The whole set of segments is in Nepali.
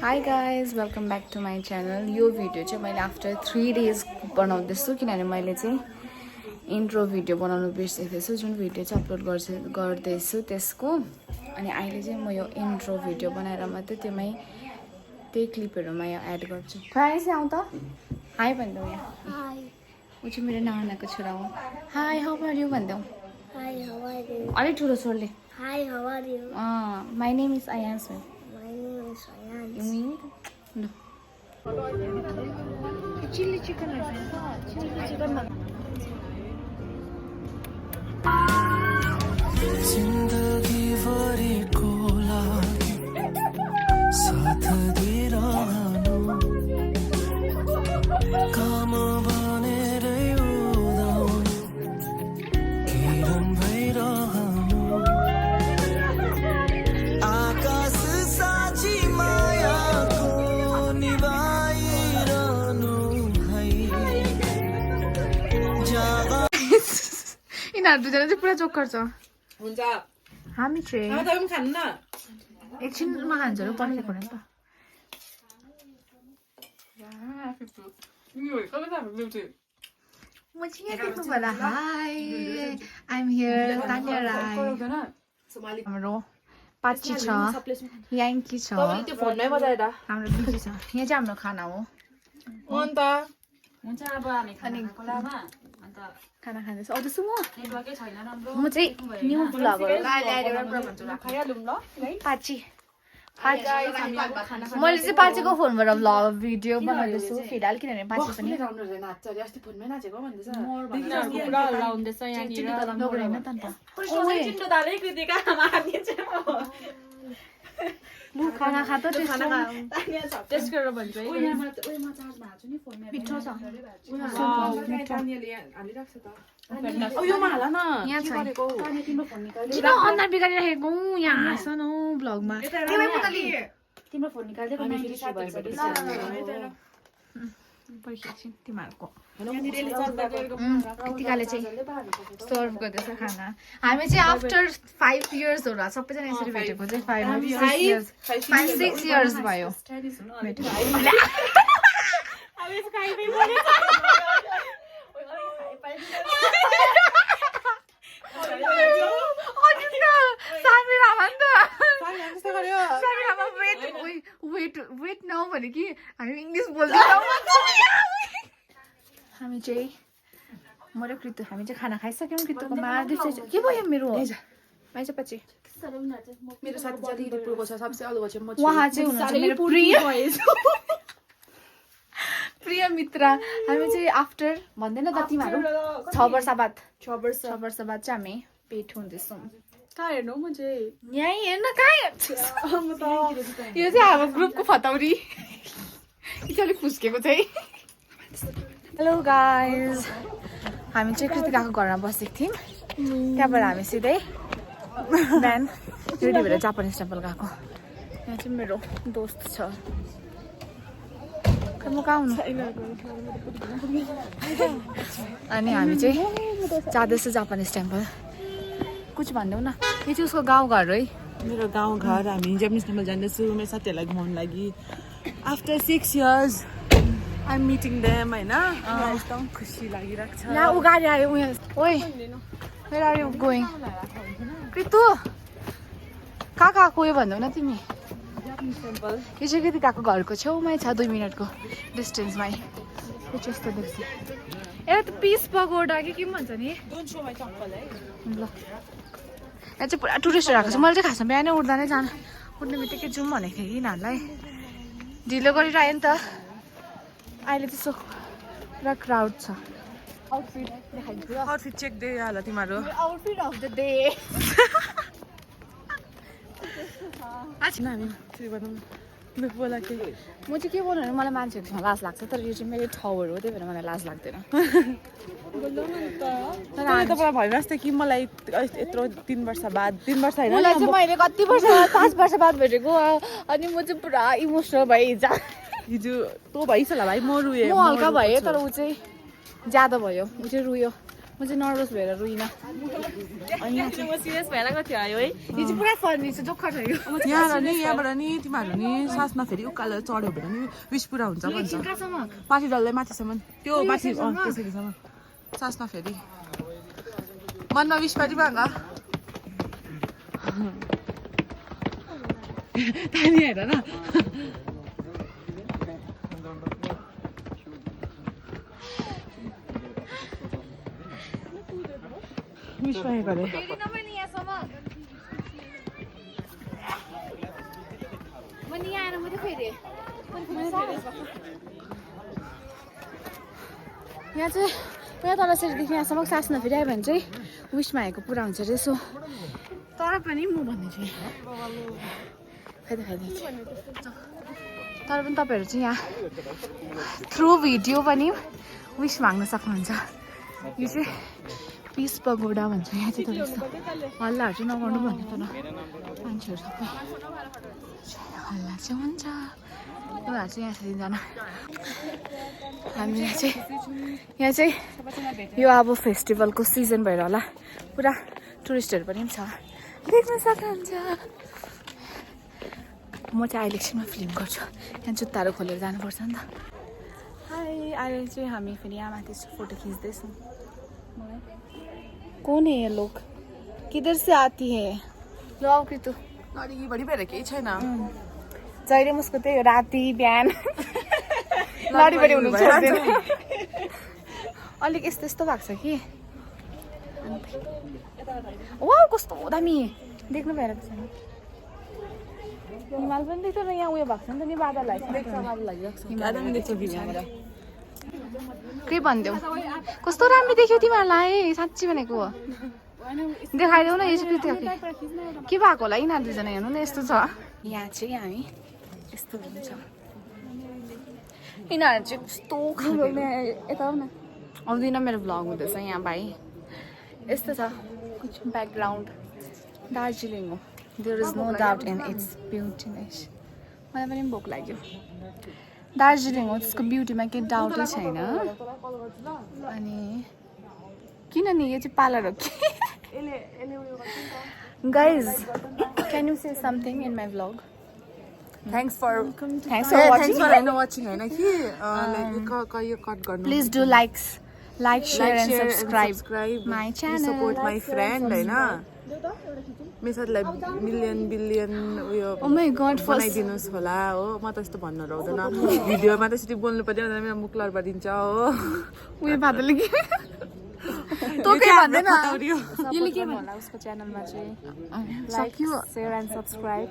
Hi guys, welcome back to my channel. यो भिडियो चाहिँ मैले आफ्टर 3 days बनाउँदैछु किनभने मैले चाहिँ इन्ट्रो भिडियो बनाउनु बिर्सेको छु जुन भिडियो चाहिँ अपलोड गर्दैछु त्यसको अनि अहिले चाहिँ म यो इन्ट्रो भिडियो बनाएर मात्रै त्यही क्लिपहरुमा यहाँ एड गर्छु। खुवाइ चाहिँ आउ त हाई भन्दै यहाँ। हाई। उ चाहिँ मेरो नानाको छोरा हो। हाई हाउ आर यु भन्दै। Hi, how are you? अलि ठुलो स्वरले। Hi, how are you? My name is आयान्स। My name is Ryan. No. Chili chicken जिंदगी भरी को लागि साथ दिइरहनु काम बनेर उदाउनु किरण भइरहनु आकाश साची मायाको निभाइरहनु है यिनीहरू दुईजना चाहिँ पुरा जोकर छ। हुन्छ हामी चाहिँ तपाईँ पनि खानु न एकछिनमा खान्छ र पर्खेको नि त। म चाहिँ यहाँ देख्नु होला। Hi I am here Tanya Rai. हाम्रो पाची छ, याङ्की छ, त्यो फोनमै बजाएर हाम्रो बिजी छ। यहाँ चाहिँ हाम्रो खाना हो। अन्त हुन्छ अब हामी खाना खोलामा अन्त खाना खाँदैछ। अझै म नेटवर्कै छैन राम्रो म चाहिँ न्यू ब्लगर खाइहालौँ ल पाची। मैले चाहिँ पाचीको फोनबाट भ्लग भिडियो बनाउँदैछु फिलहाल किनभने पाची पनि नाच्छ अरे अस्ति फोनमै नाचेको भन्दैछ पुरा हल्ला हुँदैछ यहाँनिर नगरेन त अन्त। चिन्डो दालै कृतिका मार्ने चाहिँ लु खाना खा त टेस्ट गरेर भन्छ है मिठो छ। योमा हाल न यहाँ छ किन अनुहार बिगारिराखेको यहाँ हाँस न भ्लगमा। तिम्रो फोन निकाल्दै पर्खिएछिन तिमीहरूको कृतिकाले चाहिँ सर्भ गर्दैछ खाना। हामी चाहिँ आफ्टर 5 years होला सबैजना यसरी भेटेको चाहिँ 5-6 years भयो भेटेको। वेट न भने कि हामी इङ्ग्लिस बोल्दैछौँ। हामी चाहिँ म र कृतु हामी चाहिँ खाना खाइसक्यौँ। कृतुको मार्दै के भयो मेरो माइज पछि मेरो साथी जति पुगेको छ सबसे अगाडि चाहिँ म उहाँ चाहिँ हुनुहुन्छ मेरो प्रिय मित्र। हामी चाहिँ आफ्टर भन्दैन त तिमीहरू 6 वर्ष बाद चाहिँ हामी भेट हुँदैछौँ। कहाँ हेर्नु म चाहिँ यहीँ हेर्न कहाँ यो चाहिँ हाम्रो ग्रुपको फतौरी अलिक फुस्केको चाहिँ। हेलो गाइज हामी चाहिँ कृतिकाको घरमा बसेको थियौँ। त्यहाँबाट हामी सिधै बिहान रेडी भएर जापानिज टेम्पल गएको। यहाँ चाहिँ मेरो दोस्त छ। म कहाँ हुनु अनि हामी चाहिँ जाँदैछौँ जापानिज टेम्पल। कुछ भनिदेऊ न। यो चाहिँ उसको गाउँघर है। मेरो गाउँघर हामी जापानिज टेम्पल जाँदैछु मेरो साथीहरूलाई घुमाउनु लागि। After 6 years I am meeting them होइन एकदम खुसी लागिरहेको छ। यहाँ ऊ गाडी आयो उयो ओइ वेयर आर यु गोइङ कृतु कहाँ गएको यो भन्दैौ न तिमी। यो चाहिँ कृतिकाको घरको छेउमै छ 2 मिनटको डिस्टेन्समै। यो चाहिँ यस्तो देख्छ एउटा त पिस पगोडा के भन्छ नि ल। यहाँ चाहिँ पुरा टुरिस्टहरू आएको छ। मैले चाहिँ खासमा बिहानै उठ्दा नै उठ्ने बित्तिकै जाउँ भनेको थिएँ कि यिनीहरूलाई ढिलो गरिरह्यो नि त। अहिले त्यसो पुरा क्राउड छ। आउटफिट चेक दिइहाल तिमीहरू। आउटफिट अफ द डे म चाहिँ के बनाउनु मलाई मान्छेहरूसँग लाज लाग्छ तर यो चाहिँ मेरो ठाउँहरू हो त्यही भएर मलाई लाज लाग्दैन। तपाईँलाई भइरहेको थियो कि मलाई यत्रो 3 वर्ष बाद 3 वर्ष होइन मलाई चाहिँ मैले कति वर्ष 5 वर्ष बाद भेटेको अनि म चाहिँ पुरा इमोसनल भएँ हिजो तँ भइस होला भाइ म रुएँ। म हल्का भएँ तर ऊ चाहिँ ज्यादा भयो। ऊ चाहिँ रुयो म चाहिँ नर्भस भएर रुइनँ अनि यहाँ चाहिँ म सिरियस भएर गएको थियो है यो चाहिँ पुरा फर्नी छ जोखर छ यो यहाँ नि यहाँबाट नि तिमीहरू नि सासमा फेरि उकालो चढ्यो भने नि विष पुरा हुन्छ भन्छ कहाँसम्म माथि डल्लै माथिसम्म त्यो माथि त्यसरीसम्म सासमा फेरि मनमा विष पारि भाँगा तानी हेर न विष पाएको अरे मैले यहाँ आएर मात्रै फेरि यहाँ चाहिँ यहाँ तल सेरीदेखि यहाँसम्म सास नफेरि आयो भने चाहिँ विस मागेको पुरा हुन्छ अरे सो तर पनि म भन्ने चाहिँ फाइदा तर पनि तपाईँहरू चाहिँ यहाँ थ्रु भिडियो पनि विस माग्न सक्नुहुन्छ यो चाहिँ पिस पगोडा भन्छ यहाँ चाहिँ तर हल्लाहरू चाहिँ नगर्नु भन्ने तर मान्छेहरू सबै हल्ला चाहिँ हुन्छ उनीहरू चाहिँ यहाँ तिनजना हामीलाई चाहिँ यहाँ चाहिँ यो अब फेस्टिभलको सिजन भएर होला पुरा टुरिस्टहरू पनि छ देख्न सक्नुहुन्छ म चाहिँ अहिले एकछिनमा फिल्म गर्छु यहाँ जुत्ताहरू खोलेर जानुपर्छ नि त हाई अहिले चाहिँ हामी फेरि यहाँ माथि फोटो खिच्दैछौँ कौन है ये लोग किधर से आती है लो कृतु लडीबडी भएर केही छैन जहिले मुस्को त्यही हो राति बिहान लडीबडी हुनु छोड्दैन अलिक यस्तो यस्तो भएको छ कि वा कस्तो दामी देख्नु भइरहेको छ हिमाल पनि देख्छ र यहाँ उयो भएको छ नि त नि बादललाई के भनिदेऊ कस्तो राम्रो देख्यो तिमीहरूलाई साँच्ची भनेको देखाइदेऊ न यो चाहिँ के भएको होला यिनीहरू दुईजना हेर्नु न यस्तो छ यहाँ चाहिँ हामी यस्तो हुन्छ यिनीहरू चाहिँ कस्तो यता आऊ न आउँदैन मेरो भ्लग हुँदैछ यहाँ भाइ यस्तो छ ब्याकग्राउन्ड दार्जिलिङ हो there is no doubt in its beautiness मलाई पनि भोक लाग्यो दार्जिलिङ हो त्यसको ब्युटीमा केही डाउटै छैन अनि किनभने यो चाहिँ पार्लर हो कि guys can you say something in my vlog thanks for watching होइन कि यो कट गर्नु please do like, share and subscribe my channel. Support my friend होइन मेरो साथीलाई मिलियन बिलियन उयो Oh my god, first बनाइदिनुहोस् होला हो म त यस्तो भन्नु रहँदैन भिडियोमा त यसरी बोल्नु पर्दैन मेरो मुख लडबडिन्छ हो उयो भातले के तँ के भन्दैन यसले के भन्नु होला उसको च्यानलमा चाहिँ लाइक शेयर एन्ड सब्स्क्राइब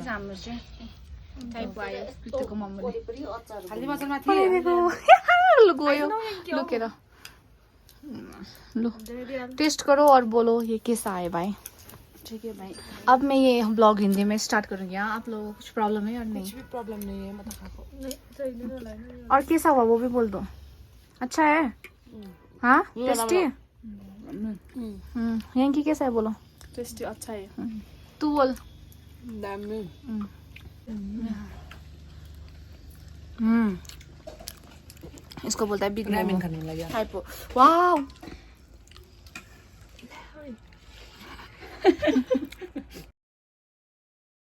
हाम्रो चाहिँ टाइप आयो कृतुको मम्मीले हल्दी मसालामाथि गयो लुकेर लो टेस्ट करो और बोलो ये कैसा है भाई ठीक है भाई अब मैं ये ब्लॉग हिंदी में स्टार्ट करूँगी हाँ आप लोगों को कुछ प्रॉब्लम है और नहीं कुछ भी प्रॉब्लम नहीं है मतलब और कैसा हुआ वो भी बोल दो अच्छा है हाँ टेस्टी है यहाँ की कैसा है बोलो टेस्टी अच्छा है तू बोल दामी इसको बोलता है बिग रामेन खाने लागि टाइपो वाओ